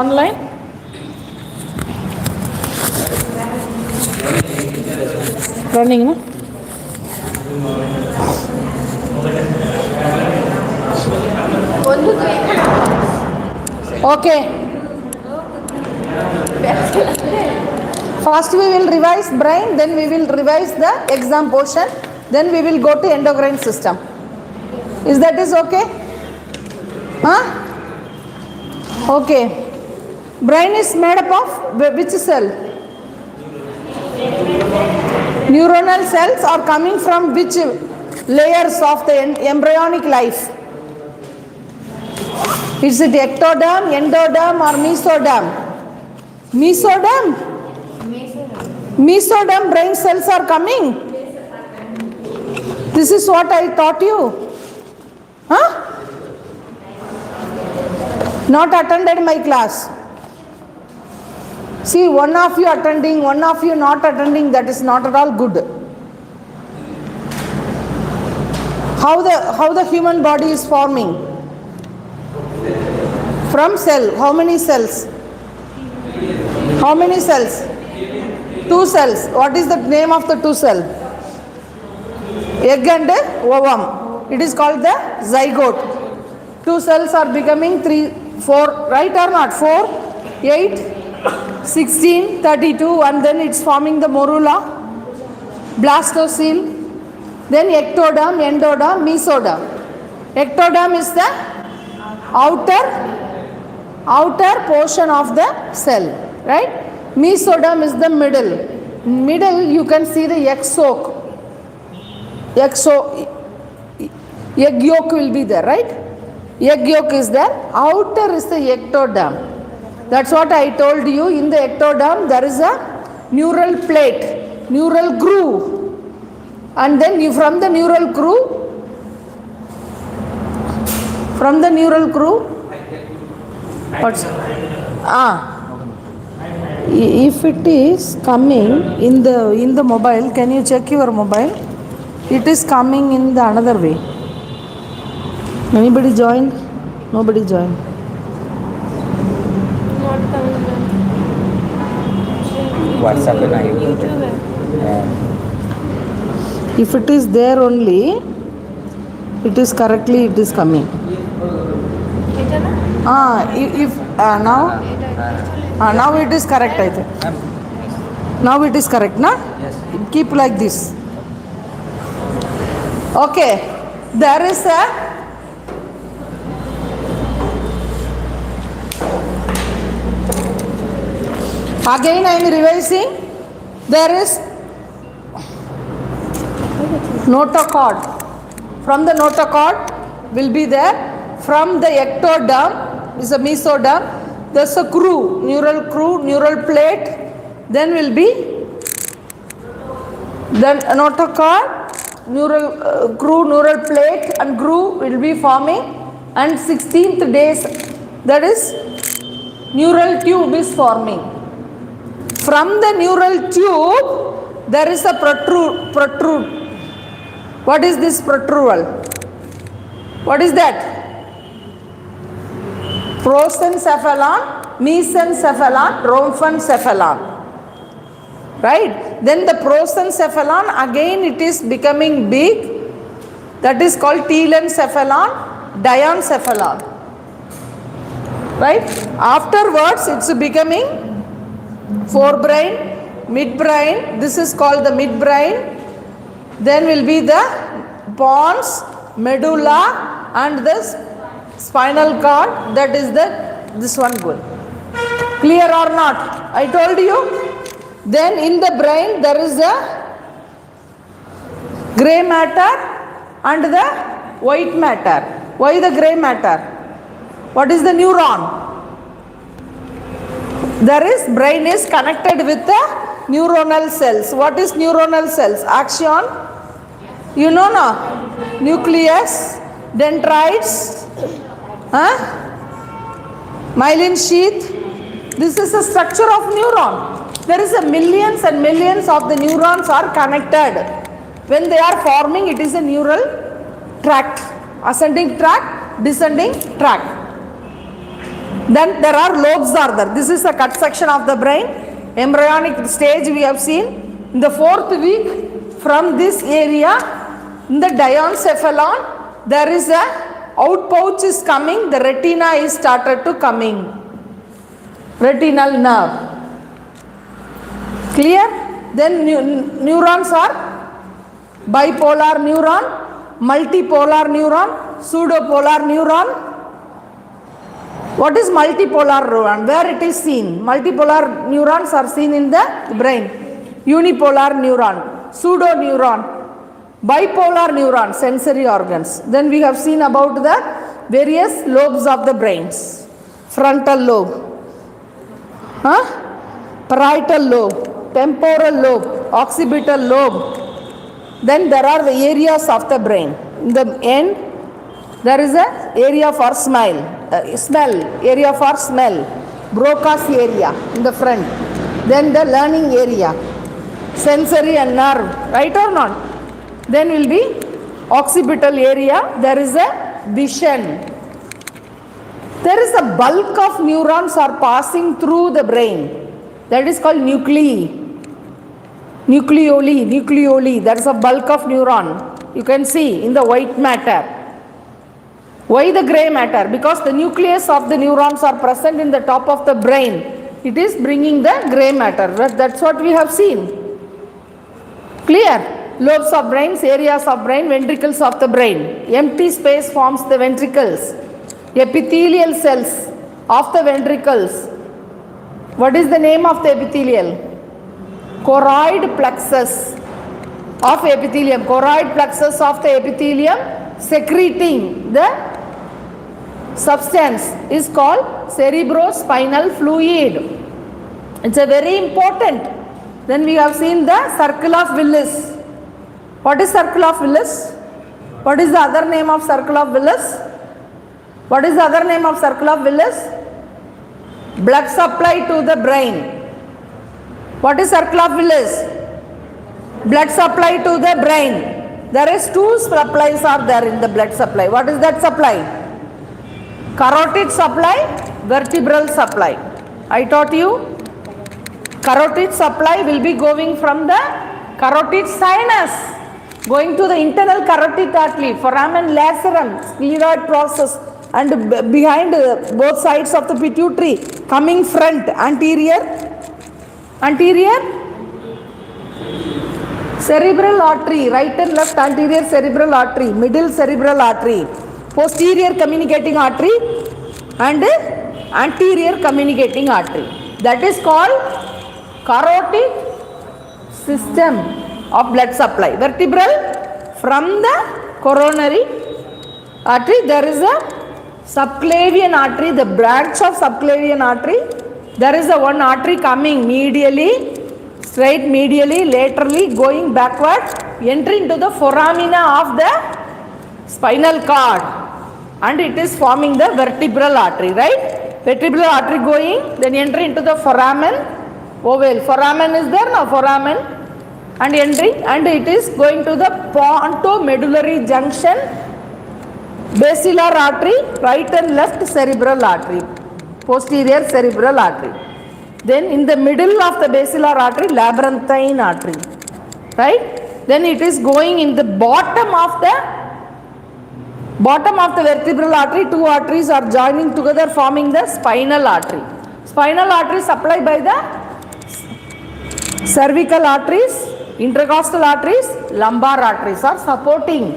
Online? Running, no? Okay. First we will revise brain, then we will revise the exam portion, then we will go to endocrine system. Is that okay? Huh? Okay. Brain is made up of which cell? Neuronal cells are coming from which layers of the embryonic life? Is it ectoderm, endoderm or mesoderm? Mesoderm? Mesoderm brain cells are coming. This is what I taught you. Huh? Not attended my class. See, one of you attending, one of you not attending, that is not at all good. How the human body is forming? From cell. How many cells? How many cells? 2 cells. What is the name of the 2 cells? Egg and ovum. It is called the zygote. 2 cells are becoming 3, 4, right or not? 4, 8, 16, 32, and then it's forming the morula, blastocele, then ectoderm, endoderm, mesoderm. Ectoderm is the outer portion of the cell, right? Mesoderm is the middle. Middle you can see the egg yolk will be there, right? Egg yolk is there. Outer is the ectoderm. That's what I told you. In the ectoderm there is a neural plate, neural groove, and then from the neural groove, what's if it is coming in the mobile, can you check your mobile? It is coming in the another way. Anybody joined? Nobody joined. WhatsApp and if it is there only, it is correctly it is coming. Now it is correct, I think. Now it is correct, na? Yes. Keep like this. Okay. There is a again I am revising. There is notochord. From the notochord will be there. From the ectoderm is a mesoderm. There's a groove, neural plate. Then will be then notochord, neural plate and groove will be forming. And 16th days, that is neural tube is forming. From the neural tube, there is a protrude. What is this protruval? What is that? Prosencephalon, mesencephalon, rhombencephalon. Right? Then the prosencephalon, again it is becoming big. That is called telencephalon, diencephalon. Right? Afterwards, it's becoming forebrain, midbrain. This is called the midbrain. Then will be the pons, medulla, and the spinal cord. That is this one good. Clear or not? I told you. Then in the brain there is a grey matter and the white matter. Why the grey matter? What is the neuron? Brain is connected with the neuronal cells. What is neuronal cells? Axon? You know, no? Nucleus, dendrites, myelin sheath. This is the structure of neuron. There is a millions and millions of the neurons are connected. When they are forming, it is a neural tract. Ascending tract, descending tract. Then there are lobes are there. This is a cut section of the brain. Embryonic stage we have seen. In the 4th week, from this area, in the diencephalon, there is a outpouch is coming. The retina is started to coming. Retinal nerve. Clear? Then neurons are bipolar neuron, multipolar neuron, pseudopolar neuron. What is multipolar neuron? Where it is seen? Multipolar neurons are seen in the brain. Unipolar neuron, pseudoneuron, bipolar neuron, sensory organs. Then we have seen about the various lobes of the brains. Frontal lobe, parietal lobe, temporal lobe, occipital lobe. Then there are the areas of the brain. In the end, there is a area for smell, area for smell, Broca's area in the front. Then the learning area, sensory and nerve, right or not? Then will be occipital area, there is a vision. There is a bulk of neurons are passing through the brain. That is called nuclei. Nucleoli, that is a bulk of neuron. You can see in the white matter. Why the grey matter? Because the nucleus of the neurons are present in the top of the brain. It is bringing the grey matter. That's what we have seen. Clear? Lobes of brains, areas of brain, ventricles of the brain. Empty space forms the ventricles. Epithelial cells of the ventricles. What is the name of the epithelial? Choroid plexus of epithelium. Choroid plexus of the epithelium secreting the substance is called cerebrospinal fluid. It's a very important. Then we have seen the circle of Willis. What is circle of Willis? What is the other name of circle of Willis? What is the other name of circle of Willis? Blood supply to the brain. What is circle of Willis? Blood supply to the brain. There is two supplies are there in the blood supply. What is that supply? Carotid supply, vertebral supply. I taught you. Carotid supply will be going from the carotid sinus, going to the internal carotid artery, foramen lacerum, scleroid process, and behind both sides of the pituitary, coming front, anterior, cerebral artery, right and left anterior cerebral artery, middle cerebral artery, posterior communicating artery, and anterior communicating artery. That is called carotid system of blood supply. Vertebral, from the coronary artery, there is a subclavian artery, the branch of subclavian artery. There is a one artery coming medially, straight medially, laterally, going backward, entering to the foramina of the spinal cord, and it is forming the vertebral artery, right? Vertebral artery going, then enter into the foramen, oval. Foramen is there now, foramen, and entering, and it is going to the pontomedullary junction, basilar artery, right and left cerebral artery, posterior cerebral artery. Then in the middle of the basilar artery, labyrinthine artery, right? Then it is going in the bottom of the vertebral artery. Two arteries are joining together, forming the spinal artery. Spinal artery supplied by the cervical arteries, intercostal arteries, lumbar arteries are supporting.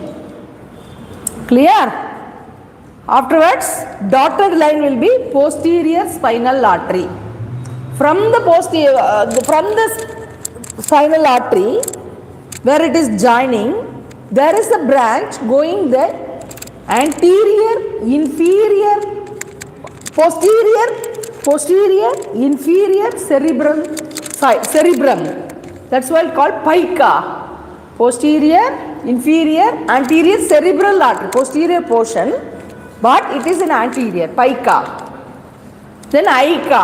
Clear? Afterwards, dotted line will be posterior spinal artery. From the spinal artery, where it is joining, there is a branch going there, anterior, inferior, posterior, inferior cerebrum. That's why it's called pica. Posterior, inferior, anterior cerebral artery, posterior portion, but it is in anterior, pica. Then ica,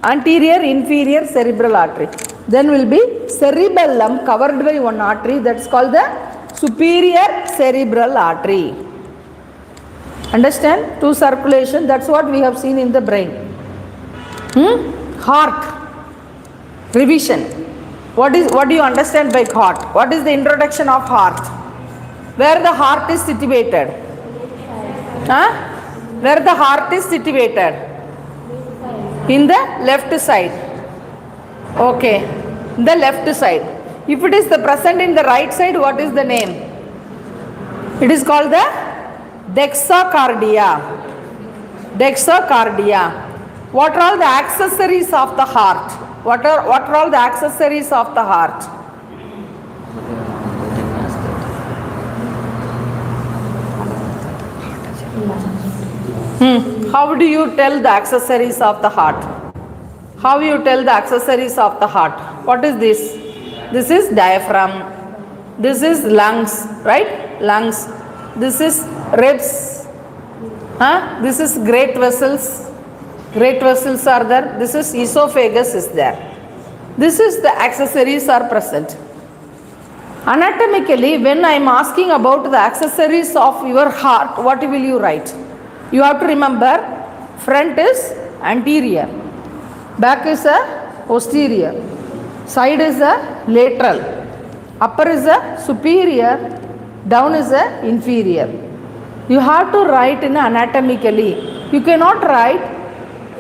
anterior, inferior cerebral artery. Then will be cerebellum covered by one artery, that's called the superior cerebral artery. Understand? Two circulation, that's what we have seen in the brain. Heart. Revision. What do you understand by heart? What is the introduction of heart? Where the heart is situated? Where the heart is situated? In the left side. Okay. The left side. If it is the present in the right side, what is the name? It is called the dextrocardia. Dextrocardia. What are all the accessories of the heart? What are all the accessories of the heart? How do you tell the accessories of the heart? How you tell the accessories of the heart? What is this? This is diaphragm. This is lungs, right? Lungs. This is ribs. This is great vessels. Great vessels are there. This is esophagus is there. This is the accessories are present. Anatomically, when I am asking about the accessories of your heart, what will you write? You have to remember, front is anterior, back is a posterior, side is a lateral, upper is a superior, down is a inferior. You have to write in anatomically. You cannot write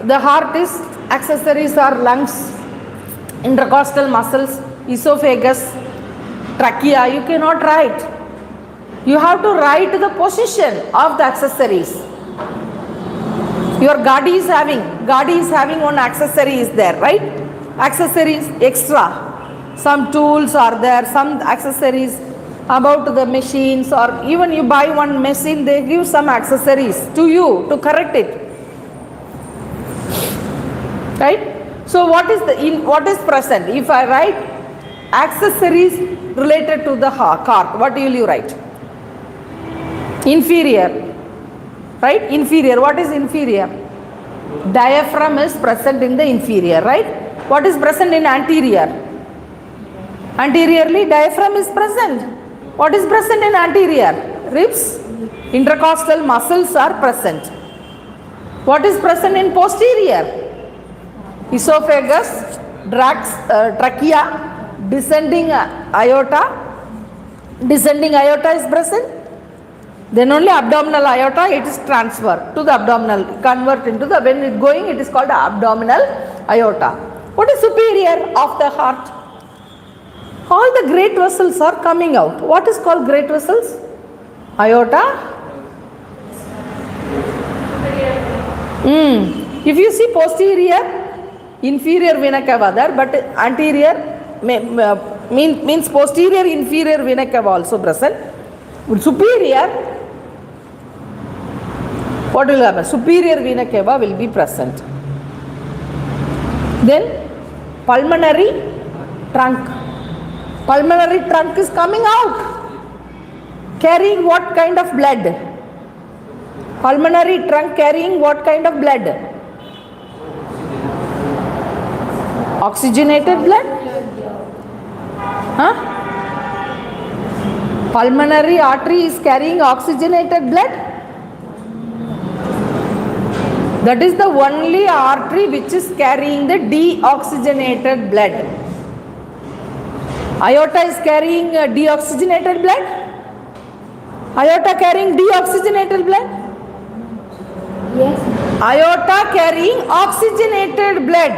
the heart is accessories are lungs, intercostal muscles, esophagus, trachea. You cannot write. You have to write the position of the accessories. Your Gadi is having one accessory is there, right? Accessories extra. Some tools are there, some accessories about the machines, or even you buy one machine, they give some accessories to you to correct it. Right? So what is present? If I write accessories related to the heart, what will you write? Inferior. Right? Inferior. What is inferior? Diaphragm is present in the inferior, right? What is present in anterior? Anteriorly, diaphragm is present. What is present in anterior? Ribs, intercostal muscles are present. What is present in posterior? Esophagus, trachea, descending aorta. Descending aorta is present. Then only abdominal aorta, it is transferred to the abdominal, convert into the, when it going, it is called abdominal aorta. What is superior of the heart? All the great vessels are coming out. What is called great vessels? Aorta. If you see posterior, inferior vena cava there, but anterior means posterior, inferior vena cava also present. Superior, what will happen? Superior vena cava will be present. Then pulmonary trunk. Pulmonary trunk is coming out. Carrying what kind of blood? Pulmonary trunk carrying what kind of blood? Oxygenated blood? Pulmonary artery is carrying oxygenated blood. That is the only artery which is carrying the deoxygenated blood. Aorta is carrying deoxygenated blood. Aorta carrying deoxygenated blood. Yes. Aorta carrying oxygenated blood.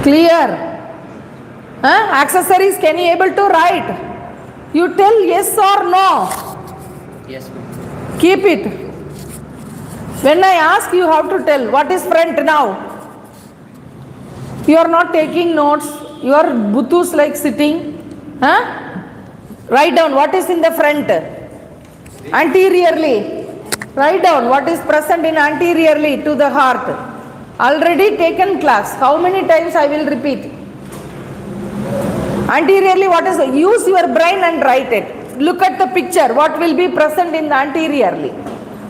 Clear? Accessories, can you able to write? You tell yes or no. Yes. Keep it. When I ask, you have to tell what is front now. You are not taking notes. You are butus like sitting. Write down what is in the front. Anteriorly. Write down what is present in anteriorly to the heart. Already taken class. How many times I will repeat? Anteriorly, what is? Use your brain and write it. Look at the picture. What will be present in the anteriorly?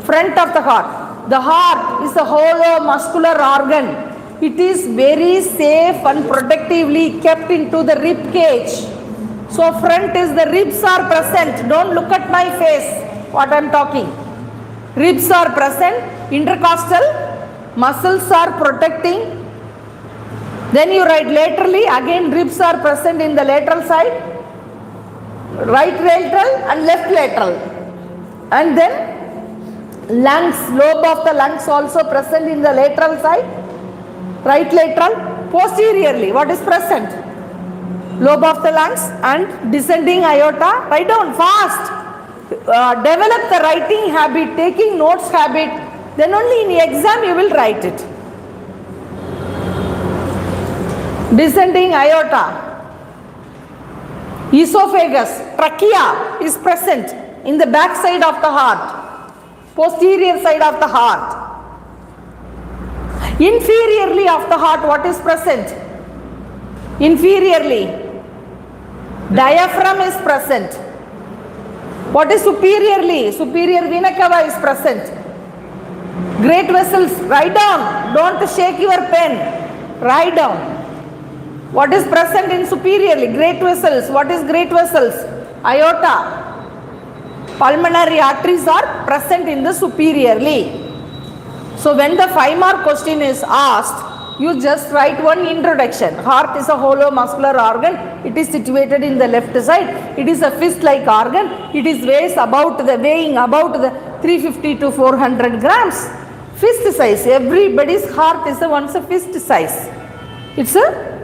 Front of the heart. The heart is a hollow muscular organ. It is very safe and protectively kept into the rib cage. So front is the ribs are present. Don't look at my face, what I am talking. Ribs are present, intercostal muscles are protecting. Then you write laterally, again ribs are present in the lateral side, right lateral and left lateral. And then lungs, lobe of the lungs also present in the lateral side, right lateral. Posteriorly, what is present? Lobe of the lungs and descending aorta. Write down fast. Develop the writing habit, taking notes habit. Then only in the exam you will write it. Descending aorta. Esophagus, trachea is present in the back side of the heart, posterior side of the heart. Inferiorly of the heart, what is present? Inferiorly, diaphragm is present. What is superiorly? Superior vena cava is present. Great vessels, write down. Don't shake your pen. Write down. What is present in superiorly? Great vessels. What is great vessels? Aorta. Pulmonary arteries are present in the superiorly. So when the 5-mark question is asked, you just write one introduction. Heart is a hollow muscular organ. It is situated in the left side. It is a fist-like organ. It is weighing about the 350 to 400 grams. Fist size. Everybody's heart is once a fist size. It's a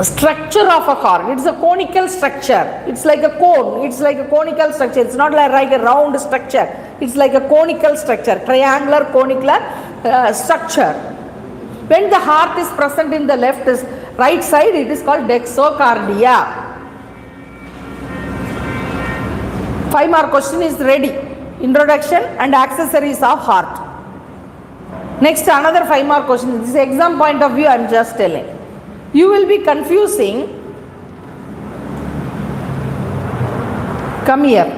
structure of a heart. It's a conical structure. It's like a cone. It's like a conical structure. It's not like a round structure. It's like a conical structure, triangular conical structure. When the heart is present in the right side, it is called dexocardia. 5-mark question is ready. Introduction and accessories of heart. Next, another 5-mark question. This is exam point of view, I am just telling. You will be confusing. Come here.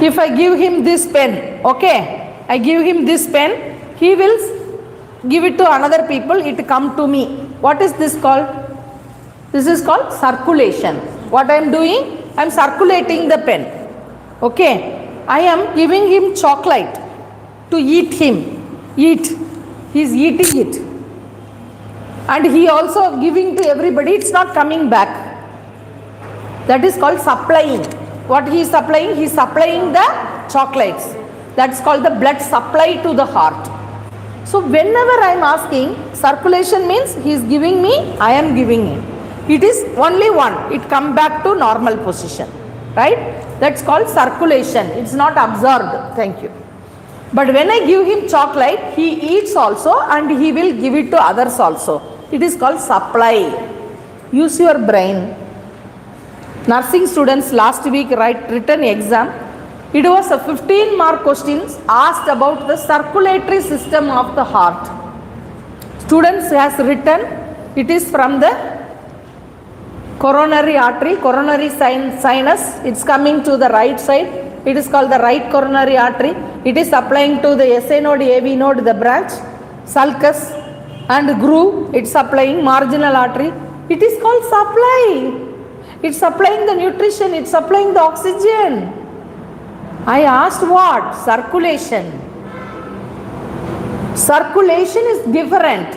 If I give him this pen, okay, I give him this pen, he will give it to another people, it come to me. What is this called? This is called circulation. What I am doing? I am circulating the pen. Okay, I am giving him chocolate to eat him. Eat. He is eating it. And he also giving to everybody, it's not coming back. That is called supplying. What he is supplying? He is supplying the chocolates. That's called the blood supply to the heart. So whenever I am asking, circulation means he is giving me, I am giving him. It is only one. It come back to normal position. Right? That's called circulation. It's not absorbed. Thank you. But when I give him chocolate, he eats also and he will give it to others also. It is called supply. Use your brain. Nursing students last week written exam. It was a 15-mark questions asked about the circulatory system of the heart. Students has written, it is from the coronary artery, coronary sinus. It's coming to the right side. It is called the right coronary artery. It is supplying to the SA node, AV node, the branch, sulcus and groove. It's supplying marginal artery. It is called supply. It's supplying the nutrition. It's supplying the oxygen. I asked what? Circulation. Circulation is different.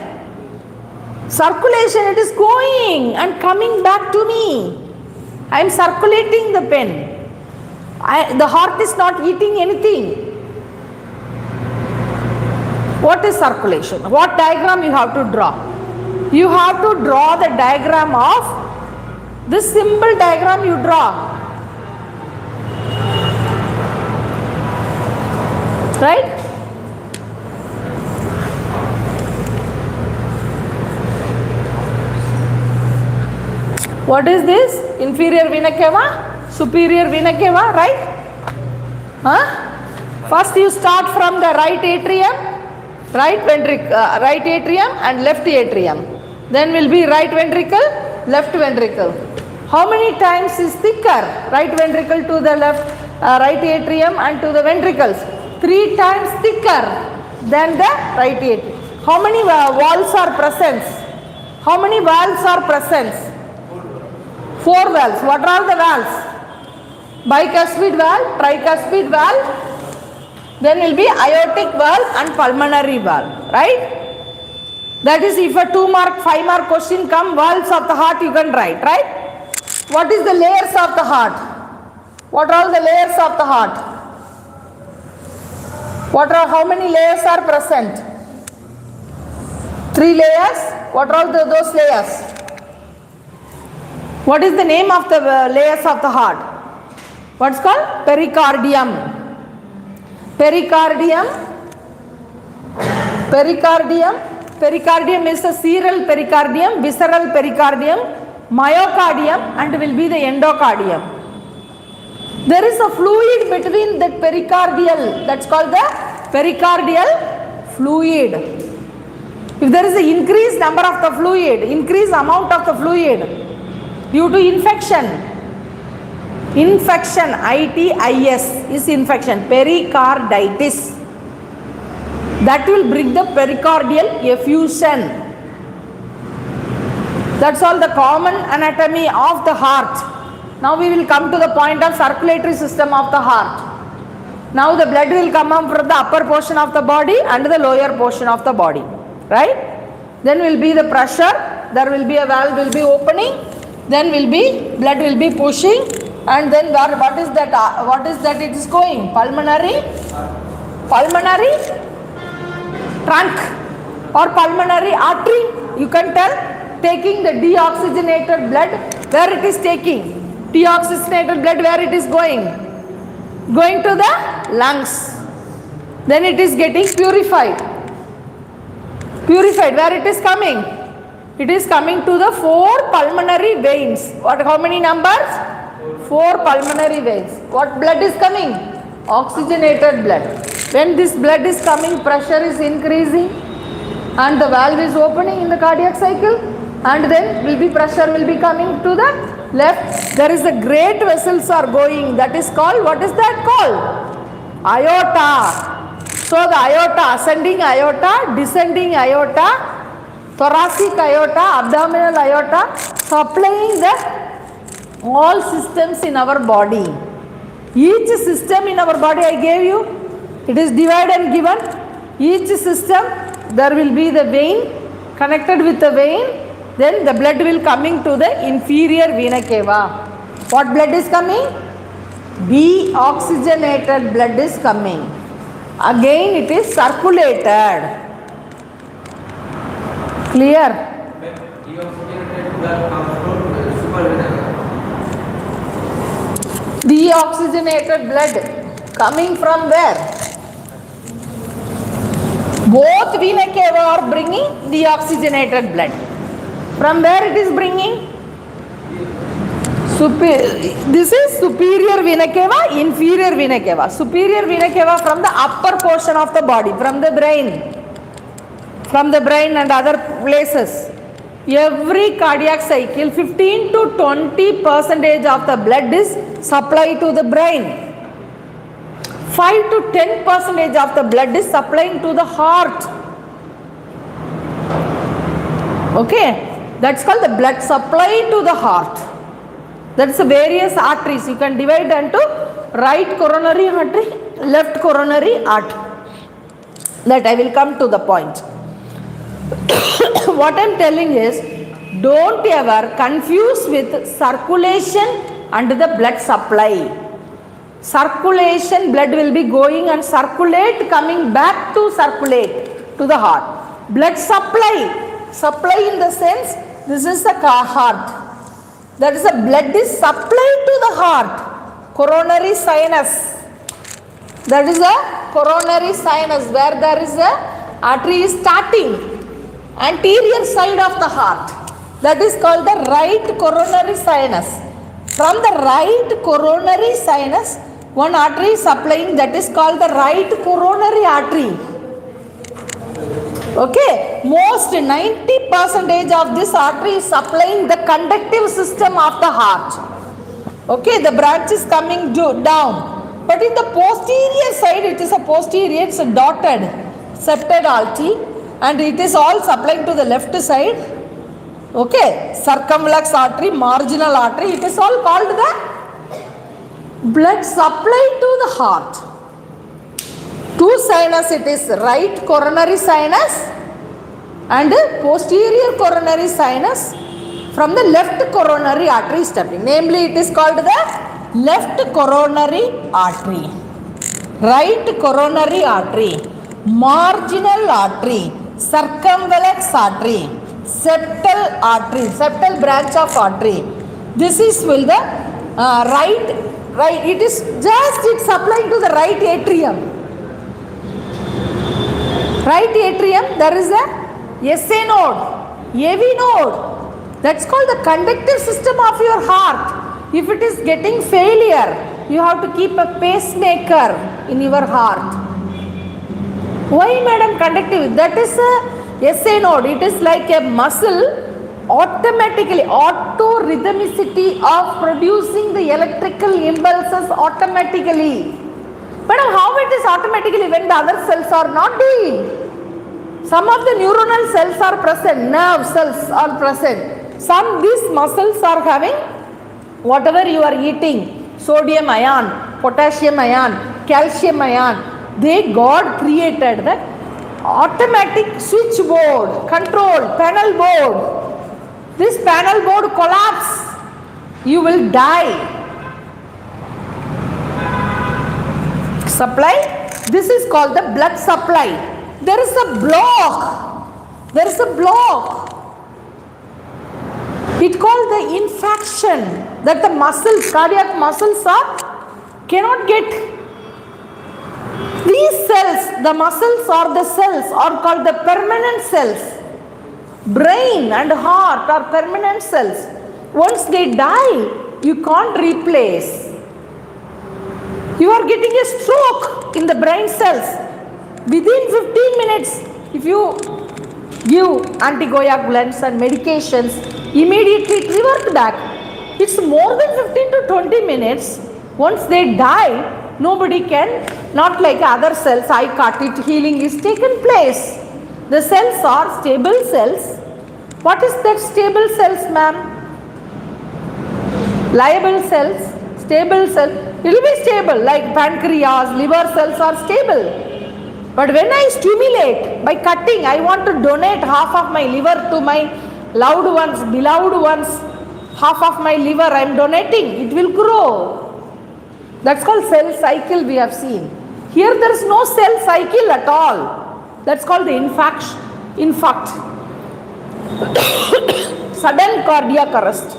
Circulation, it is going and coming back to me. I am circulating the pen. The heart is not eating anything. What is circulation? What diagram you have to draw? You have to draw the diagram of this simple diagram you draw. Right? What is this? Inferior vena cava, superior vena cava, right? Huh? First you start from the right atrium, right atrium and left atrium. Then will be right ventricle, left ventricle. How many times is thicker? Right ventricle to the left, right atrium and to the ventricles. 3 times thicker than the right atrium. How many valves are present? How many valves are present? 4 valves. What are the valves? Bicuspid valve, tricuspid valve, then will be aortic valve and pulmonary valve, right? That is, if a 2 mark, 5 mark question come, valves of the heart you can write, right? What is the layers of the heart? What are the layers of the heart? How many layers are present? 3 layers. What are those layers? What is the name of the layers of the heart? What's called? Pericardium. Pericardium. Pericardium. Pericardium is the cerebral pericardium, visceral pericardium, myocardium, and will be the endocardium. There is a fluid between that pericardial, that's called the pericardial fluid. If there is an increased number of the fluid, increased amount of the fluid due to infection, ITIS is infection, pericarditis. That will bring the pericardial effusion. That's all the common anatomy of the heart. Now we will come to the point of circulatory system of the heart. Now the blood will come up from the upper portion of the body and the lower portion of the body, right? Then will be the pressure, there will be a valve will be opening, then will be blood will be pushing, and then what is that it is going? Pulmonary trunk or pulmonary artery, you can tell, taking the deoxygenated blood, where it is taking? Deoxygenated blood, where it is going? Going to the lungs. Then it is getting purified. Where it is coming? It is coming to the 4 pulmonary veins. How many numbers? 4 pulmonary veins. What blood is coming? Oxygenated blood. When this blood is coming, pressure is increasing and the valve is opening in the cardiac cycle, and then will be pressure will be coming to the left. There is a great vessels are going, that is called, what is that called? Aorta. So the aorta, ascending aorta, descending aorta, thoracic aorta, abdominal aorta, supplying the all systems in our body. Each system in our body I gave you, it is divided and given. Each system, there will be the vein, connected with the vein, then the blood will coming to the inferior vena cava. What blood is coming? Deoxygenated blood is coming. Again it is circulated. Clear? Deoxygenated blood coming from where? Both vena cava are bringing deoxygenated blood. From where it is bringing? This is superior vena cava, inferior vena cava. Superior vena cava from the upper portion of the body, from the brain and other places. Every cardiac cycle, 15 to 20% of the blood is supplied to the brain. 5 to 10% of the blood is supplying to the heart. Okay, that's called the blood supply to the heart. That's the various arteries. You can divide into right coronary artery, left coronary artery. That I will come to the point. What I am telling is, don't ever confuse with circulation and the blood supply. Circulation, blood will be going and circulate, coming back to circulate to the heart. Blood supply in the sense, this is the heart. That is the blood is supplied to the heart. Coronary sinus. That is a coronary sinus, where there is a artery is starting, anterior side of the heart. That is called the right coronary sinus. From the right coronary sinus, one artery is supplying, that is called the right coronary artery. Okay, most 90% of this artery is supplying the conductive system of the heart. Okay, the branch is coming down. But in the posterior side, it is a posterior, it's a dotted septal artery. and it is all supplying to the left side. Okay, circumflex artery, marginal artery, it is all called the blood supply to the heart. Two sinus, it is right coronary sinus and posterior coronary sinus from the left coronary artery stepping. Namely, it is called the left coronary artery, right coronary artery, marginal artery, circumflex artery, septal artery, septal branch of artery. This is will the right, it is just it's supplying to the right atrium. Right atrium, there is a SA node, AV node. That's called the conductive system of your heart. If it is getting failure, you have to keep a pacemaker in your heart. Why, madam, conductive? That is a SA node. It is like a muscle automatically, auto-rhythmicity of producing the electrical impulses automatically. But how it is automatically when the other cells are not doing? Some of the neuronal cells are present, nerve cells are present. Some these muscles are having whatever you are eating, sodium ion, potassium ion, calcium ion. They God created the automatic switchboard, control, panel board. This panel board collapse, you will die. Supply, this is called the blood supply. There is a block, there is a block. It called the infarction, that the muscles, cardiac muscles cannot get. These cells, the muscles or the cells are called the permanent cells. Brain and heart are permanent cells. Once they die, you can't replace. You are getting a stroke in the brain cells. Within 15 minutes, if you give anticoagulants and medications, immediately it reverts back. It's more than 15 to 20 minutes. Once they die, nobody can, not like other cells, I cut it, healing is taken place. The cells are stable cells. What is that stable cells, ma'am? Liable cells, stable cells. It will be stable, like pancreas, liver cells are stable. But when I stimulate by cutting, I want to donate half of my liver to my loved ones, beloved ones. Half of my liver I am donating, it will grow. That's called cell cycle we have seen. Here there is no cell cycle at all. That's called the infarct. Sudden cardiac arrest.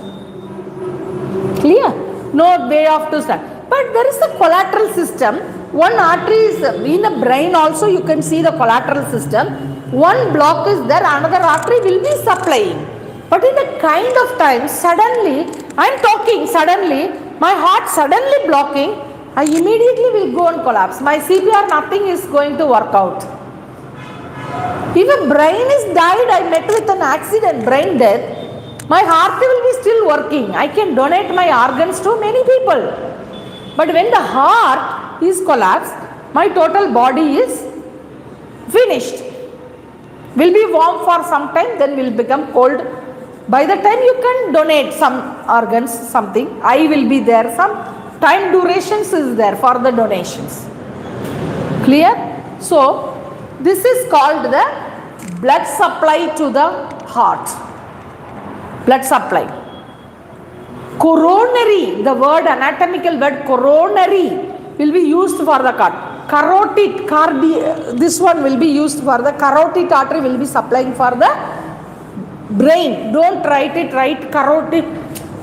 Clear? No way of to start. But there is a collateral system. One artery is in the brain also, you can see the collateral system. One block is there, another artery will be supplying. But in a kind of time, suddenly, I am talking, suddenly, my heart suddenly blocking, I immediately will go and collapse. My CPR, nothing is going to work out. If a brain is died, I met with an accident, brain death, my heart will be still working. I can donate my organs to many people. But when the heart is collapsed, my total body is finished. Will be warm for some time, then will become cold. By the time you can donate some organs, something, I will be there. Some time durations is there for the donations. Clear? So, this is called the blood supply to the heart. Blood supply. Coronary, the word, anatomical word coronary will be used for the carotid, this one will be used for the carotid artery will be supplying for the brain. Don't write it, write carotid.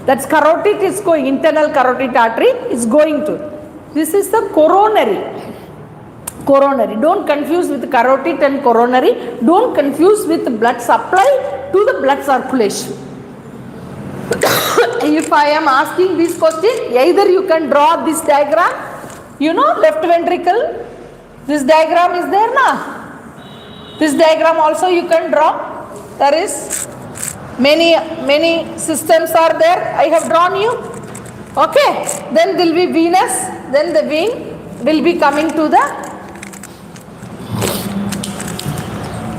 That's carotid is going, internal carotid artery is going to. This is the coronary. Coronary. Don't confuse with carotid and coronary. Don't confuse with blood supply to the blood circulation. If I am asking this question, either you can draw this diagram, you know, left ventricle, this diagram is there now. This diagram also you can draw. There is many systems are there. I have drawn you. Okay. Then there will be venous, then the vein will be coming to the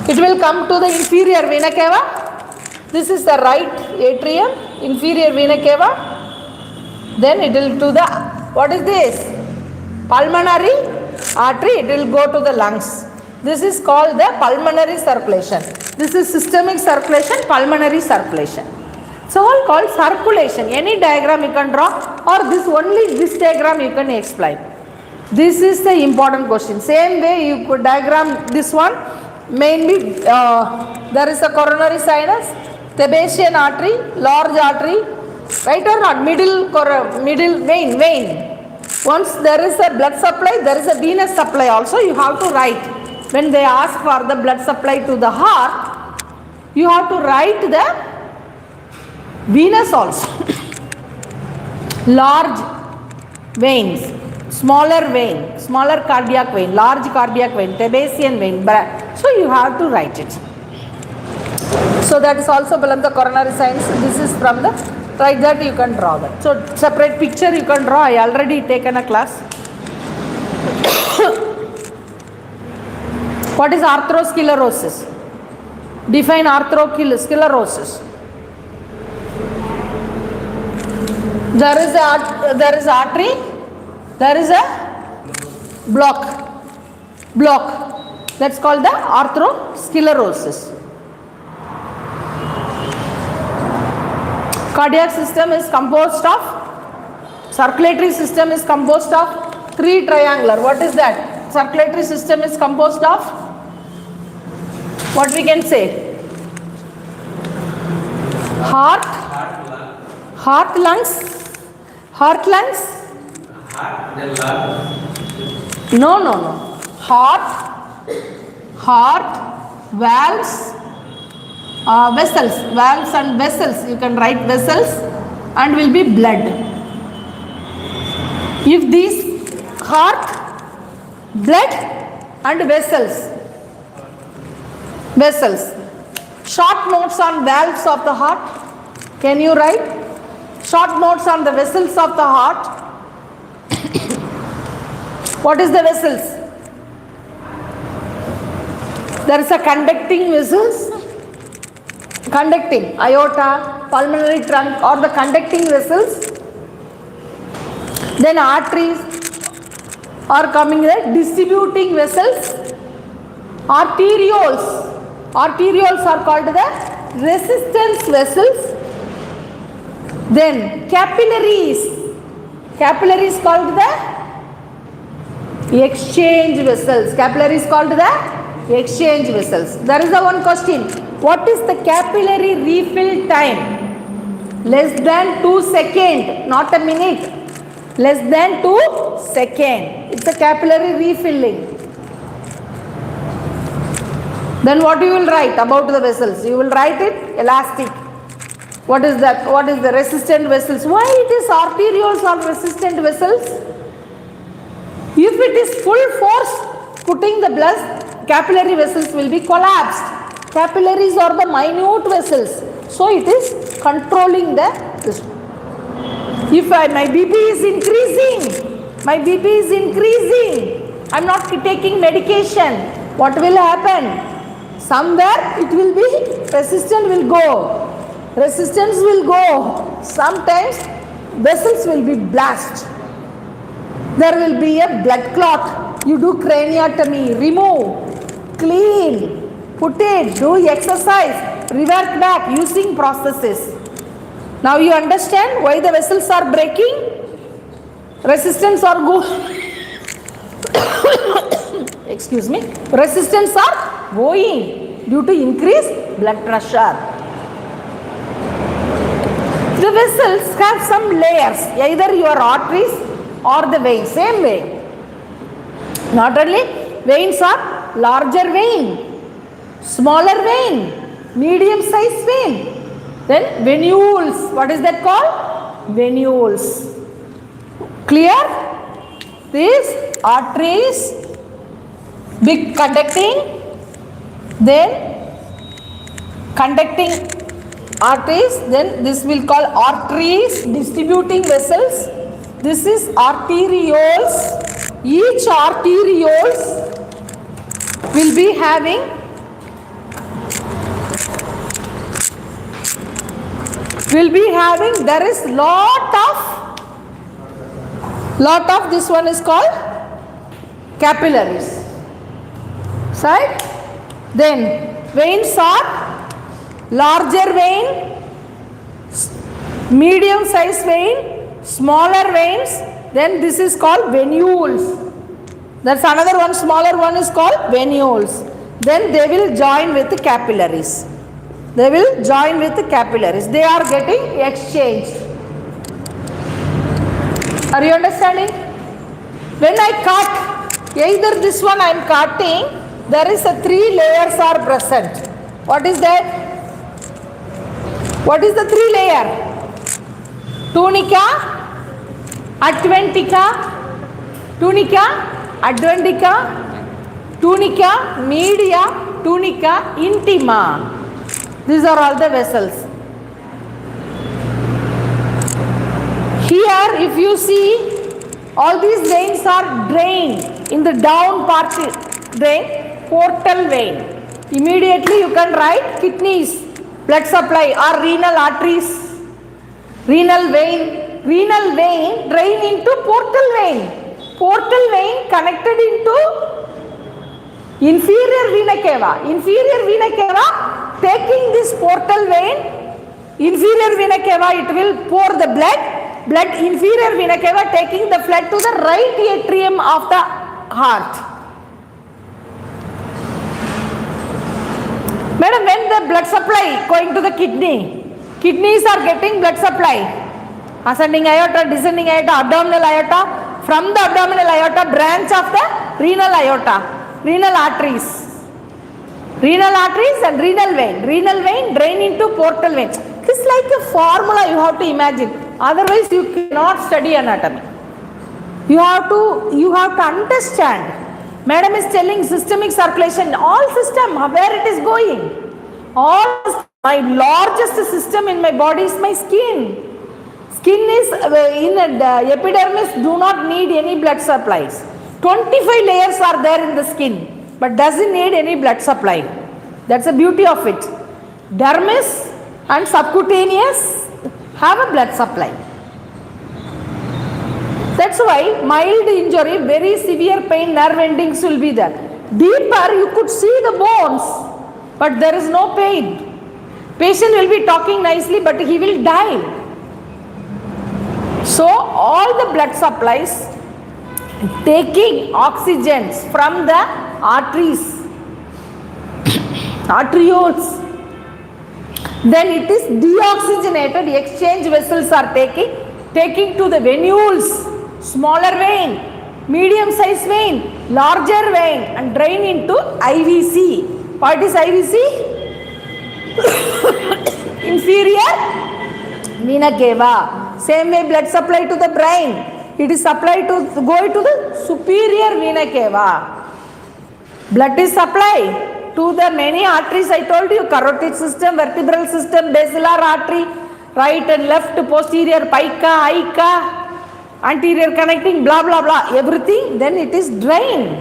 It will come to the inferior vena cava. This is the right atrium, inferior vena cava. Then it will to the, what is this? Pulmonary artery, it will go to the lungs. This is called the pulmonary circulation. This is systemic circulation, pulmonary circulation. It's all called circulation. Any diagram you can draw, or this only this diagram you can explain. This is the important question. Same way you could diagram this one. Mainly there is a coronary sinus, Sebacean artery, large artery, right or not? Middle vein. Once there is a blood supply, there is a venous supply also. You have to write. When they ask for the blood supply to the heart, you have to write the venous also. Large veins, smaller vein, smaller cardiac vein, large cardiac vein, Sebacean vein. So you have to write it. So that is also below the coronary sinus. This is from the, like that you can draw that. So separate picture you can draw. I already taken a class. What is atherosclerosis? Define atherosclerosis. There is artery, there is a block. That's called the atherosclerosis. Cardiac system is composed of, circulatory system is composed of 3 triangular. What is that? Circulatory system is composed of, what we can say? Heart, lungs. No. Heart, valves, vessels, valves and vessels. You can write vessels and will be blood. If these heart, blood and vessels. Short notes on valves of the heart. Can you write? Short notes on the vessels of the heart. What is the vessels? There is a conducting vessels. Conducting, aorta, pulmonary trunk, or the conducting vessels. Then arteries are coming there, distributing vessels. Arterioles are called the resistance vessels. Then capillaries called the exchange vessels. There is a one question. What is the capillary refill time? Less than 2 seconds, not a minute. Less than 2 seconds. It's a capillary refilling. Then what you will write about the vessels? You will write it elastic. What is that? What is the resistant vessels? Why it is arterioles or resistant vessels? If it is full force putting the blood, capillary vessels will be collapsed. Capillaries are the minute vessels. So it is controlling this. If my BP is increasing, I am not taking medication, what will happen? Somewhere it will be, resistance will go. Sometimes vessels will be blast. There will be a blood clot. You do craniotomy, remove, clean, put it, do exercise, revert back using processes. Now you understand why the vessels are breaking? Resistance are resistance are going due to increased blood pressure. The vessels have some layers, either your arteries or the veins, same way. Not only veins are larger vein, smaller vein, medium sized vein. Then venules, what is that called? Venules. Clear? These arteries, big conducting, then conducting arteries, then this will call arteries, distributing vessels. This is arterioles. Each arterioles will be having will be having, there is lot of this one is called capillaries. Right? Then veins are larger vein, medium size vein, smaller veins, then this is called venules. That's another one, smaller one is called venules. Then they will join with the capillaries. They will join with the capillaries. They are getting exchanged. Are you understanding? When I cut, either this one I am cutting, there is a 3 layers are present. What is that? What is the 3 layer? Tunica, tunica media, tunica intima. These are all the vessels. Here if you see, all these veins are drained in the down part, drain, portal vein. Immediately you can write kidneys, blood supply, or renal arteries, renal vein drain into portal vein connected into inferior vena cava, taking this portal vein, inferior vena cava, it will pour the blood, inferior vena cava taking the blood to the right atrium of the heart. Madam, when the blood supply going to the kidneys are getting blood supply, ascending aorta, descending aorta, abdominal aorta, from the abdominal aorta branch of the renal aorta, renal arteries and renal vein drain into portal vein. This is like a formula you have to imagine, otherwise you cannot study anatomy. You have to understand. Madam is telling systemic circulation, all system, where it is going. My largest system in my body is my skin. Skin is in epidermis, do not need any blood supplies. 25 layers are there in the skin, but doesn't need any blood supply. That's the beauty of it. Dermis and subcutaneous have a blood supply. That's why mild injury, very severe pain, nerve endings will be there. Deeper you could see the bones, but there is no pain. Patient will be talking nicely, but he will die. So all the blood supplies taking oxygens from the arteries, arterioles, then it is deoxygenated, exchange vessels are taking to the venules, smaller vein, medium size vein, larger vein, and drain into IVC. What is IVC? Inferior vena cava. Same way blood supply to the brain, it is supplied to go to the superior vena cava. Blood is supplied to the many arteries. I told you, carotid system, vertebral system, basilar artery, right and left, posterior, pica, ica, anterior connecting, blah blah blah, everything. Then it is drained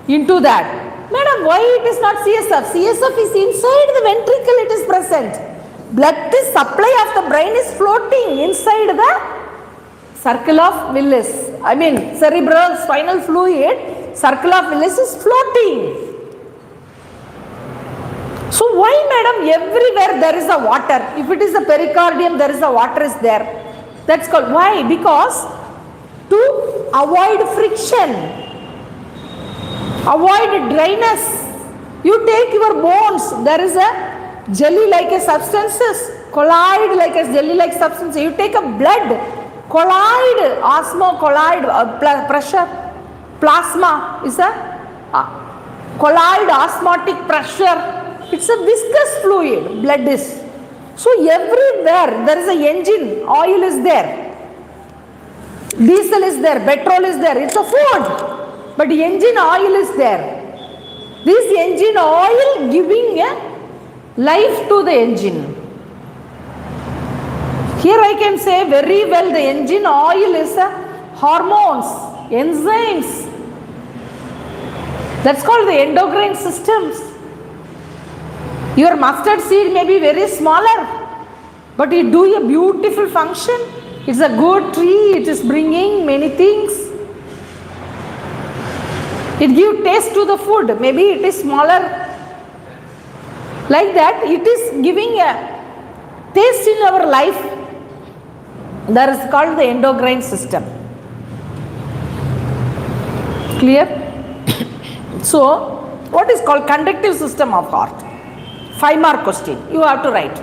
into that. Madam, why it is not CSF? CSF is inside the ventricle, it is present. Blood supply of the brain is floating inside the circle of Willis. Cerebral spinal fluid, circle of Willis is floating. So why, madam, everywhere there is a water? If it is a pericardium, there is a water is there. That's called, why? Because to avoid friction, avoid dryness. You take your bones, there is a jelly-like a substances, collide like a jelly-like substance. You take a blood, collide, osmocolloid pressure, plasma is a collide osmotic pressure. It's a viscous fluid, blood is. So everywhere there is a engine, oil is there, diesel is there, petrol is there, it's a food, but engine oil is there. This engine oil giving a life to the engine. Here I can say very well the engine oil is a hormones, enzymes. That's called the endocrine systems. Your mustard seed may be very smaller, But it do a beautiful function. It's a good tree. It is bringing many things. It gives taste to the food. Maybe it is smaller. Like that, it is giving a taste in our life. That is called the endocrine system. Clear? So, what is called conductive system of heart? 5 mark question. You have to write.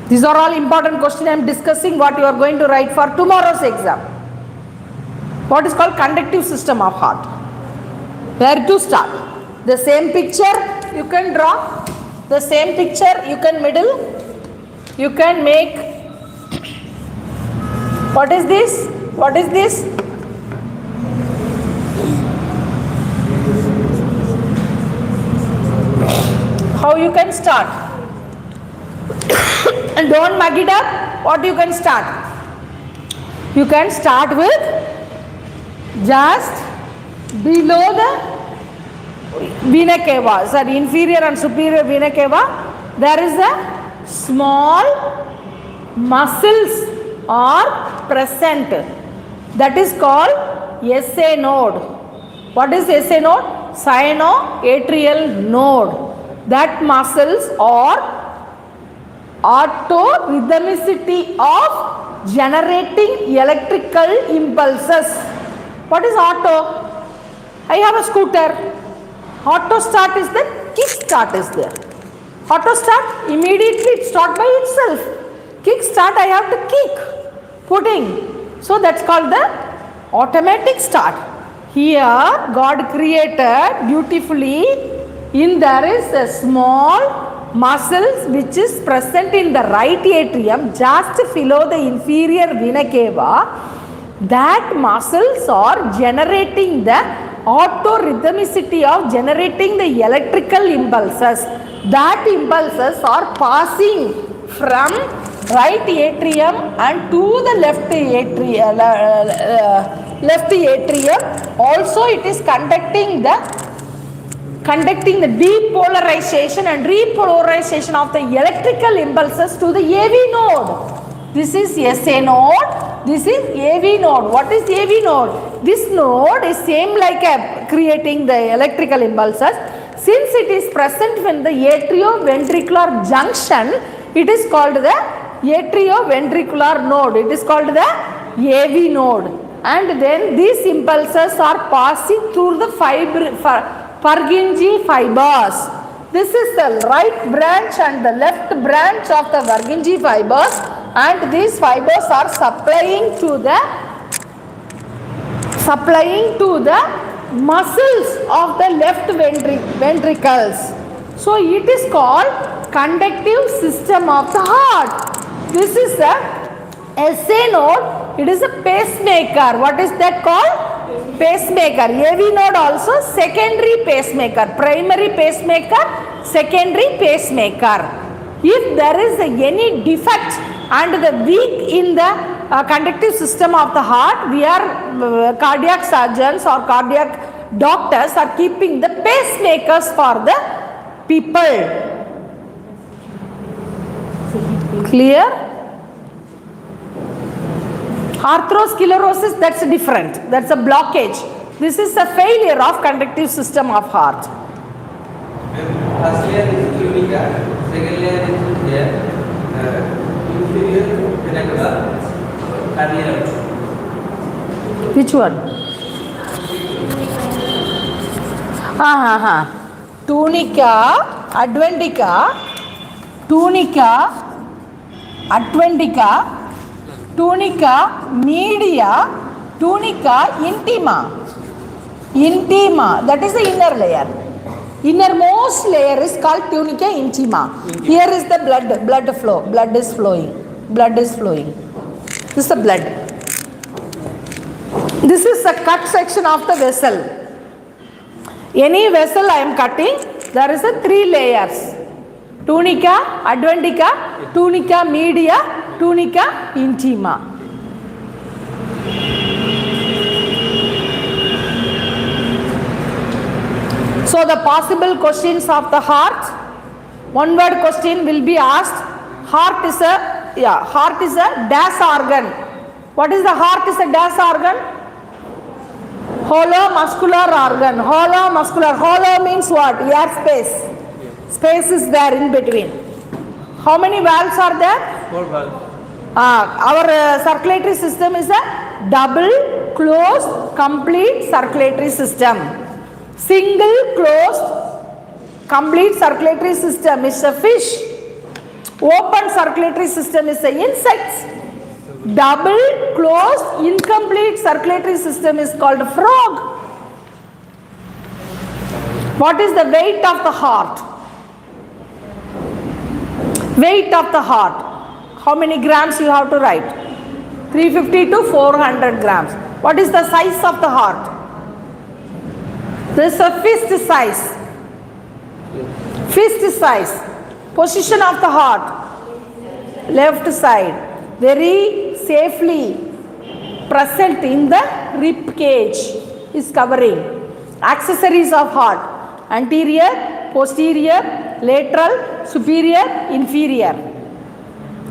These are all important questions. I am discussing what you are going to write for tomorrow's exam. What is called conductive system of heart? Where to start? The same picture you can draw. The same picture you can middle. You can make. What is this? What is this? How you can start? And don't mug it up. What you can start? You can start with just below the vena cava, sorry, inferior and superior vena cava. There is a small muscles are present. That is called SA node. What is SA node? Sinoatrial node. That muscles are autorhythmicity of generating electrical impulses. What is auto? I have a scooter. Auto start is there, kick start is there. Auto start, immediately it start by itself. Kick start, I have to kick, putting. So that's called the automatic start. Here God created beautifully, in there is a small muscles which is present in the right atrium just below the inferior vena cava. That muscles are generating the autorhythmicity of generating the electrical impulses. That impulses are passing from right atrium and to the left atrium. Also it is conducting the depolarization and repolarization of the electrical impulses to the AV node. This is SA node, this is AV node. What is AV node? This node is same like creating the electrical impulses. Since it is present in the atrioventricular junction, it is called the atrioventricular node. It is called the AV node. And then these impulses are passing through the Purkinje fibers. This is the right branch and the left branch of the Purkinje fibers, and these fibers are supplying to the muscles of the left ventricles. So it is called conductive system of the heart. This is a SA node. It is a pacemaker. What is that called? Pacemaker. AV node also secondary pacemaker. Primary pacemaker, secondary pacemaker. If there is any defect and the weak in the conductive system of the heart, we are cardiac surgeons or cardiac doctors are keeping the pacemakers for the people. Clear? Atherosclerosis, that's different. That's a blockage. This is a failure of conductive system of heart. First layer is tunica, second layer is here, inferior vena cava, Which one? Tunica, adventitia, tunica media, tunica intima. That is the inner layer. Innermost layer is called tunica intima. Here is the blood flow. Blood is flowing. This is the blood. This is a cut section of the vessel. Any vessel I am cutting, there is a 3 layers. Tunica adventitia, tunica media, tunica intima. So the possible questions of the heart, one word question will be asked. Heart is a heart is a dash organ. What is the heart is a dash organ? Hollow muscular organ. Hollow muscular. Hollow means what? Air space. Space is there in between. How many valves are there? 4 valves. Our circulatory system is a double closed complete circulatory system. Single closed complete circulatory system is a fish. Open circulatory system is a insects. Double closed incomplete circulatory system is called a frog. What is the weight of the heart? Weight of the heart. How many grams you have to write? 350 to 400 grams. What is the size of the heart? This is a fist size. Fist size. Position of the heart. Left side. Very safely present in the rib cage is covering. Accessories of heart. Anterior, posterior, lateral, superior, inferior.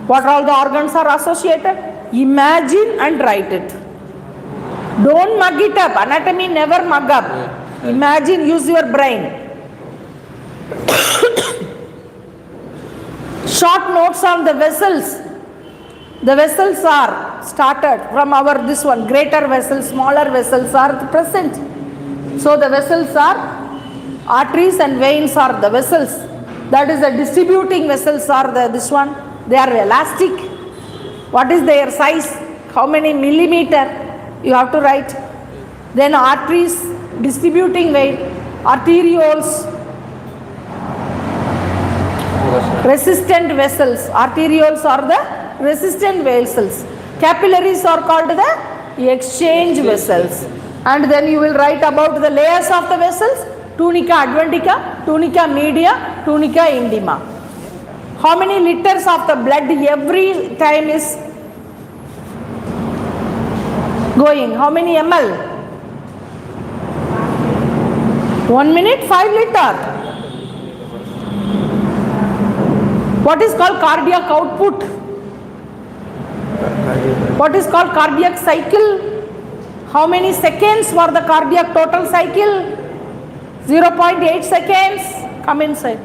What all the organs are associated? Imagine and write it. Don't mug it up. Anatomy never mug up. Imagine, use your brain. Short notes on the vessels. The vessels are started from our this one. Greater vessels, smaller vessels are present. So the vessels are arteries and veins are the vessels. That is the distributing vessels are this one. They are elastic. What is their size? How many millimeter? You have to write. Then arteries, distributing vein, arterioles, resistant vessels. Arterioles are the resistant vessels. Capillaries are called the exchange vessels. And then you will write about the layers of the vessels. Tunica adventitia, tunica media, tunica intima. How many liters of the blood every time is going? How many ml? 1 minute, 5 liter. What is called cardiac output? What is called cardiac cycle? How many seconds for the cardiac total cycle? 0.8 seconds. Come inside.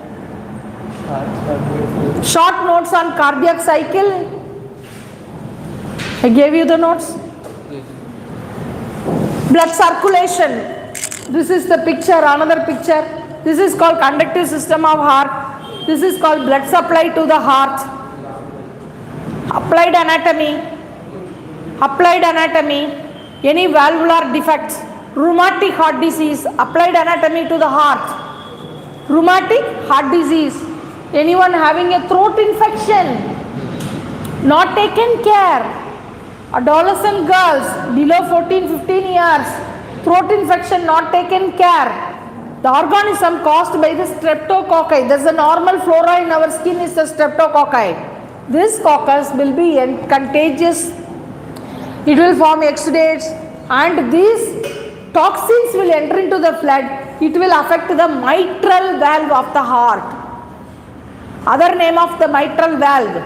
Short notes on cardiac cycle. I gave you the notes. Blood circulation. This is the picture, another picture. This is called conductive system of heart. This is called blood supply to the heart. Applied anatomy. Applied anatomy. Any valvular defects. Rheumatic heart disease. Applied anatomy to the heart. Rheumatic heart disease. Anyone having a throat infection, not taken care. Adolescent girls below 14-15 years, throat infection not taken care. The organism caused by the streptococci. There's a normal flora in our skin is the streptococci. This coccus will be contagious. It will form exudates and these toxins will enter into the blood. It will affect the mitral valve of the heart. Other name of the mitral valve,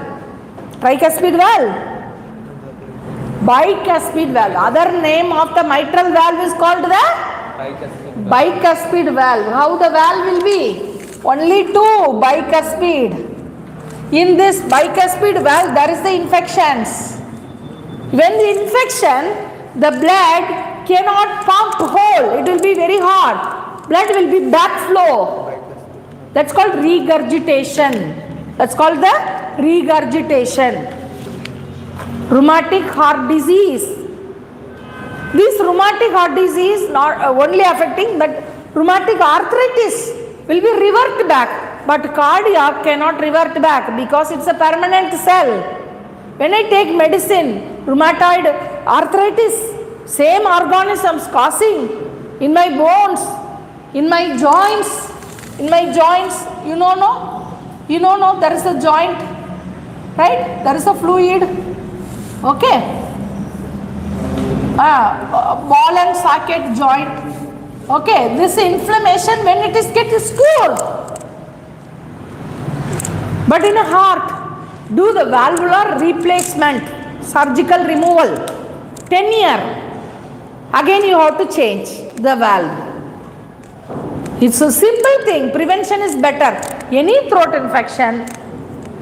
tricuspid valve, bicuspid valve. Other name of the mitral valve is called the bicuspid valve. How the valve will be? Only two bicuspid. In this bicuspid valve there is the infections. When the infection, the blood cannot pump whole. It will be very hard. Blood will be backflow. That's called regurgitation. That's called the regurgitation. Rheumatic heart disease. This rheumatic heart disease not only affecting but rheumatic arthritis will be revert back. But cardiac cannot revert back because it's a permanent cell. When I take medicine, rheumatoid arthritis, same organisms causing in my bones, in my joints. In my joints, you know, no? You know, there is a joint, right? There is a fluid, okay? Ball and socket joint, okay? This inflammation when it is gets cured. But in a heart, do the valvular replacement, surgical removal. 10 year. Again you have to change the valve. It's a simple thing. Prevention is better. Any throat infection,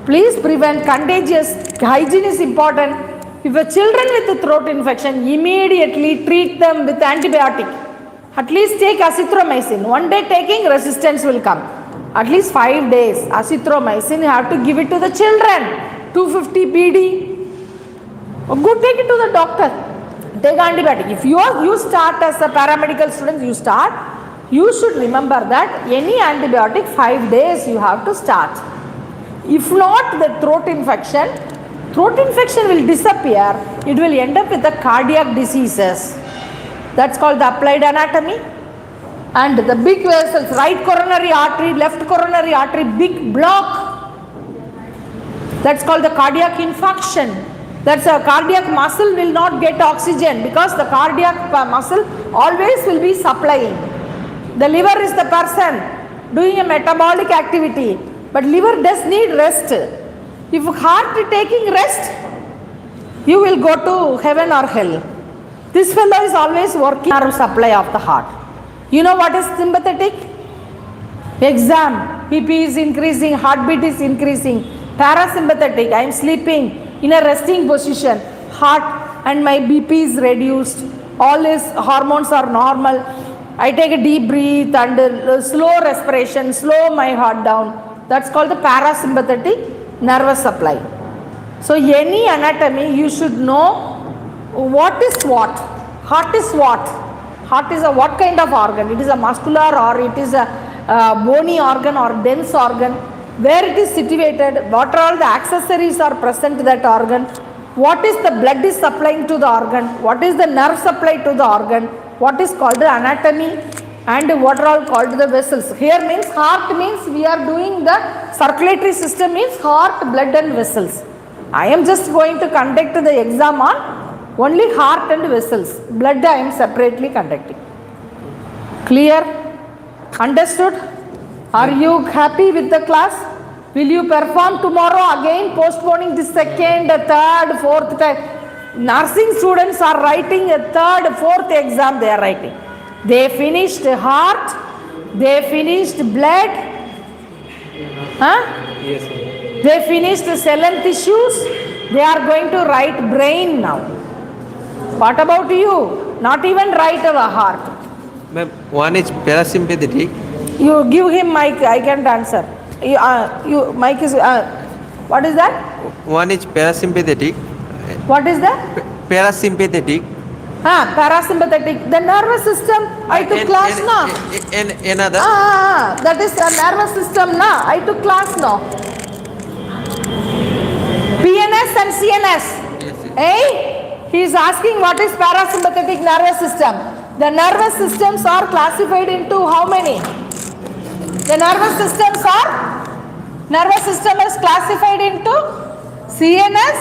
please prevent. Contagious hygiene is important. If a children with a throat infection, immediately treat them with antibiotic. At least take azithromycin. One day taking, resistance will come. At least 5 days azithromycin you have to give it to the children. 250 BD. Go take it to the doctor. Take antibiotic. If you start as a paramedical student, you should remember that any antibiotic 5 days you have to start. If not, the throat infection will disappear. It will end up with the cardiac diseases. That's called the applied anatomy. And the big vessels, right coronary artery, left coronary artery, big block. That's called the cardiac infarction. That's a cardiac muscle will not get oxygen because the cardiac muscle always will be supplying. The liver is the person doing a metabolic activity, but liver does need rest. If heart is taking rest, you will go to heaven or hell. This fellow is always working nerve supply of the heart. You know what is sympathetic? Exam, BP is increasing, heartbeat is increasing. Parasympathetic, I am sleeping in a resting position. Heart and my BP is reduced. All his hormones are normal. I take a deep breath and slow respiration, slow my heart down. That's called the parasympathetic nervous supply. So any anatomy you should know what is what. Heart is what? Heart is a what kind of organ? It is a muscular or it is a bony organ or dense organ. Where it is situated, what all the accessories are present to that organ, what is the blood is supplying to the organ, what is the nerve supply to the organ, what is called the anatomy, and what are all called the vessels. Here means heart means we are doing the circulatory system means heart, blood and vessels. I am just going to conduct the exam on only heart and vessels. Blood I am separately conducting. Clear? Understood? Are you happy with the class? Will you perform tomorrow again, postponing the second, third, fourth time? Nursing students are writing a third, fourth exam they are writing. They finished heart, they finished blood, Yes, sir. they finished cell and tissues, they are going to write brain now. What about you? Not even write our heart. Ma'am, one is parasympathetic. You give him mic, I can't answer. Mic is, what is that? One is parasympathetic. What is that? Parasympathetic. Parasympathetic. The nervous system, I took class now. And another. That is the nervous system now. I took class now. PNS and CNS. Hey, he is asking what is parasympathetic nervous system. The nervous systems are classified into how many? The nervous system is classified into CNS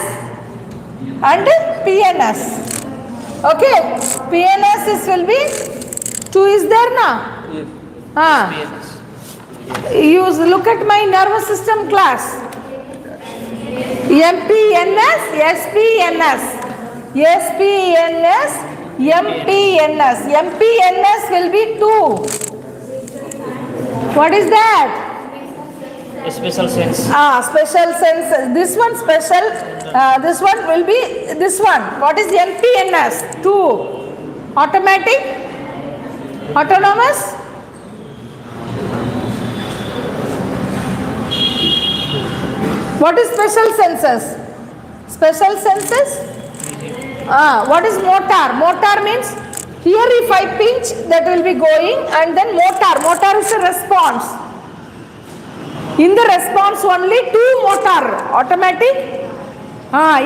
and PNS. Okay, PNS will be 2 is there now? Yes. You look at my nervous system class. MPNS, SPNS, SPNS, MPNS. MPNS will be 2. What is that? Special sense. Special sense. This one special. This one will be this one. What is MPNS? 2. Automatic? Autonomous? What is special senses? Special senses? What is motor? Motor means here if I pinch that will be going, and then motor. Motor is a response. In the response only 2 motor. Automatic?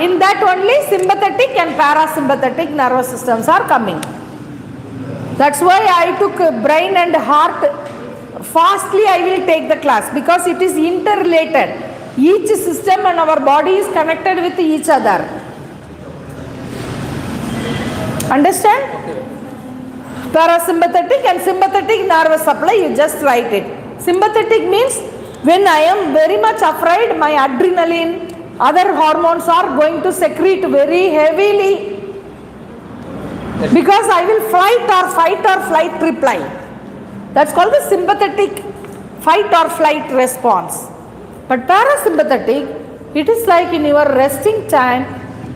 In that only sympathetic and parasympathetic nervous systems are coming. That's why I took brain and heart. Fastly I will take the class because it is interrelated. Each system and our body is connected with each other. Understand? Parasympathetic and sympathetic nervous supply, you just write it. Sympathetic means when I am very much afraid, my adrenaline Other hormones are going to secrete very heavily because I will fight or flight reply. That's called the sympathetic fight or flight response. But parasympathetic, it is like in your resting time,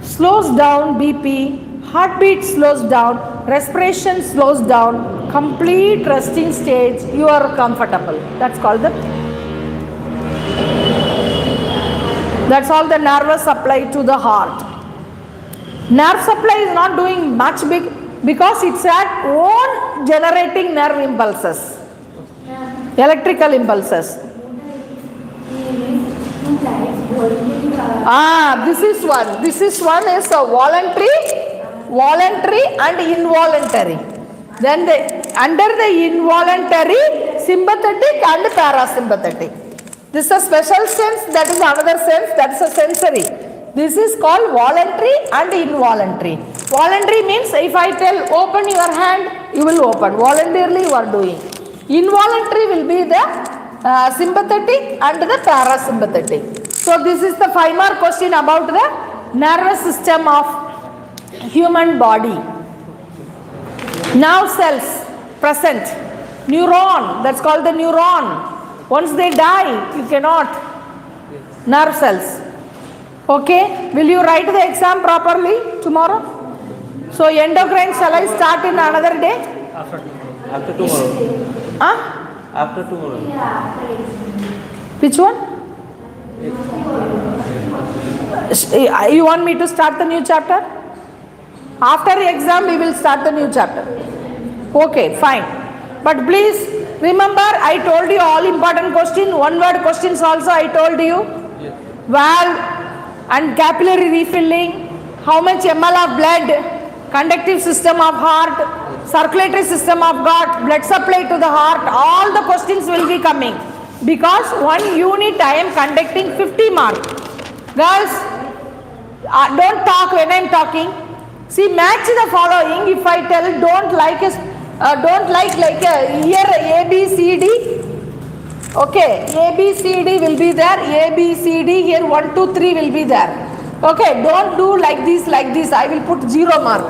slows down BP, heartbeat slows down, respiration slows down, complete resting stage, you are comfortable. That's called that's all the nervous supply to the heart. Nerve supply is not doing much big because it's at own generating nerve impulses, electrical impulses. This is one is a voluntary and involuntary. Then under the involuntary, sympathetic and parasympathetic. This is a special sense, that is another sense, that is a sensory. This is called voluntary and involuntary. Voluntary means if I tell open your hand, you will open. Voluntarily you are doing. Involuntary will be the sympathetic and the parasympathetic. So this is the 5 mark question about the nervous system of human body. Nerve cells present. Neuron, that's called the neuron. Once they die, you cannot. Nerve cells. Okay, will you write the exam properly tomorrow? So endocrine shall I start in another day? After tomorrow. Huh? After tomorrow. Which one? You want me to start the new chapter? After the exam we will start the new chapter. Okay, fine. But please remember, I told you all important questions, one word questions also I told you. Yes. Valve and capillary refilling, how much ml of blood, conductive system of heart, circulatory system of heart, blood supply to the heart, all the questions will be coming. Because one unit I am conducting 50 mark. Girls, don't talk when I am talking. See, match the following. If I tell don't like here A, B, C, D. Okay, A, B, C, D will be there. A, B, C, D here 1, 2, 3 will be there. Okay, don't do like this. I will put 0 mark.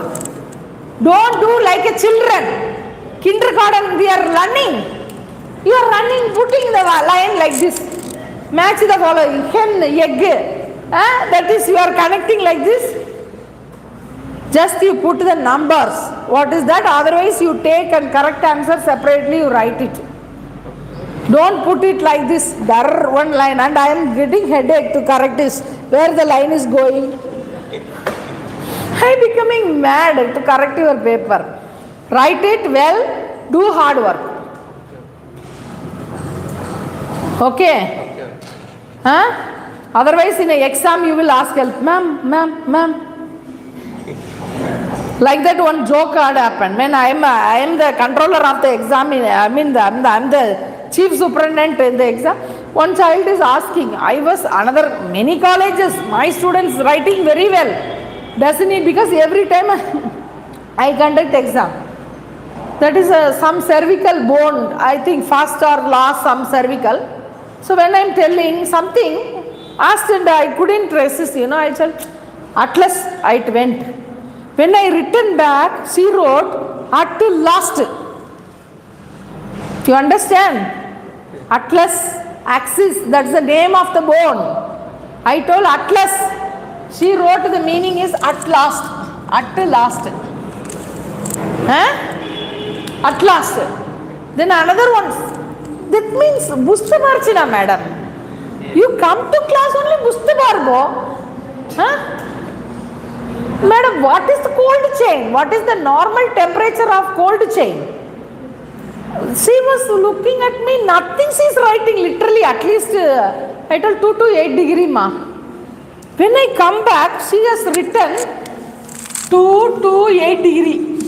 Don't do like a children. Kindergarten we are running. You are running, putting the line like this. Match the following. Hen, egg. That is you are connecting like this. Just you put the numbers. What is that? Otherwise you take and correct answer separately, you write it. Don't put it like this, one line, and I am getting headache to correct this. Where the line is going? I am becoming mad to correct your paper. Write it well, do hard work. Okay? Huh? Otherwise in an exam you will ask help. Ma'am. Like that one joke had happened. When I am the controller of the exam, I am the chief superintendent in the exam. One child is asking, many colleges, my students writing very well. Doesn't it? Because every time I conduct exam. That is some cervical bone, I think first or last some cervical. So when I am telling something, asked and I couldn't resist, I said, Atlas, it went. When I returned back, she wrote, at last. You understand? Atlas, axis, that's the name of the bone. I told Atlas. She wrote the meaning is at last. At last. At last. Then another one. That means Busta Marchina, madam. You come to class only Busta Barbo. Madam, what is the cold chain? What is the normal temperature of cold chain? She was looking at me, nothing she is writing, literally at least I told 2 to 8 degree ma. When I come back, she has written 2 to 8 degree.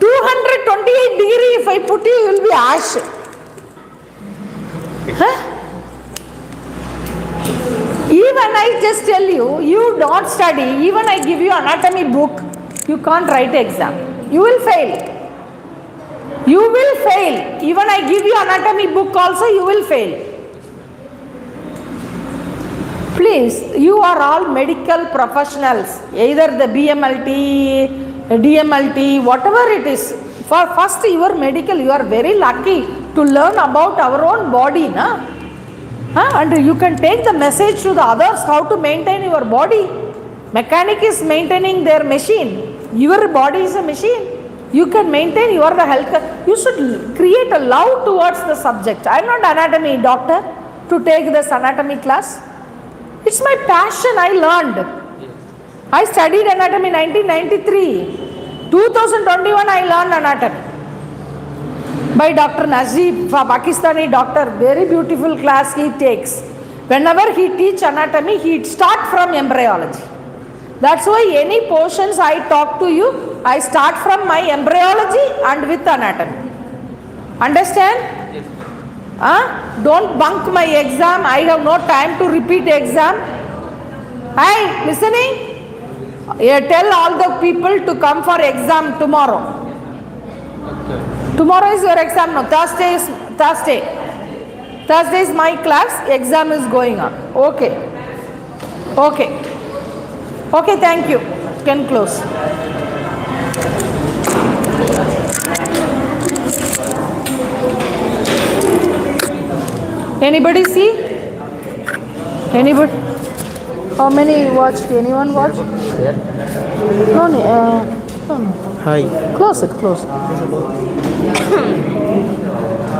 228 degree, if I put you will be ash. Even I just tell you, you don't study, even I give you anatomy book, you can't write exam. You will fail. You will fail. Even I give you anatomy book also, you will fail. Please, you are all medical professionals, either the BMLT, DMLT, whatever it is. For first you are medical, you are very lucky to learn about our own body, na? And you can take the message to the others how to maintain your body. Mechanic is maintaining their machine. Your body is a machine. You can maintain your the health. You should create a love towards the subject. I am not anatomy doctor to take this anatomy class. It's my passion. I learned. I studied anatomy 1993. 2021 I learned anatomy by Dr. Najib, a Pakistani doctor. Very beautiful class he takes. Whenever he teach anatomy, he start from embryology. That's why any portions I talk to you, I start from my embryology and with anatomy. Understand? Don't bunk my exam. I have no time to repeat exam. Hi, listening? Tell all the people to come for exam tomorrow. Tomorrow is your exam, no? Thursday is Thursday. Thursday is my class. Exam is going on. Okay. Okay, thank you. Can close. Anybody see? Anybody? How many watched? Anyone watched? No. Hi. Close it.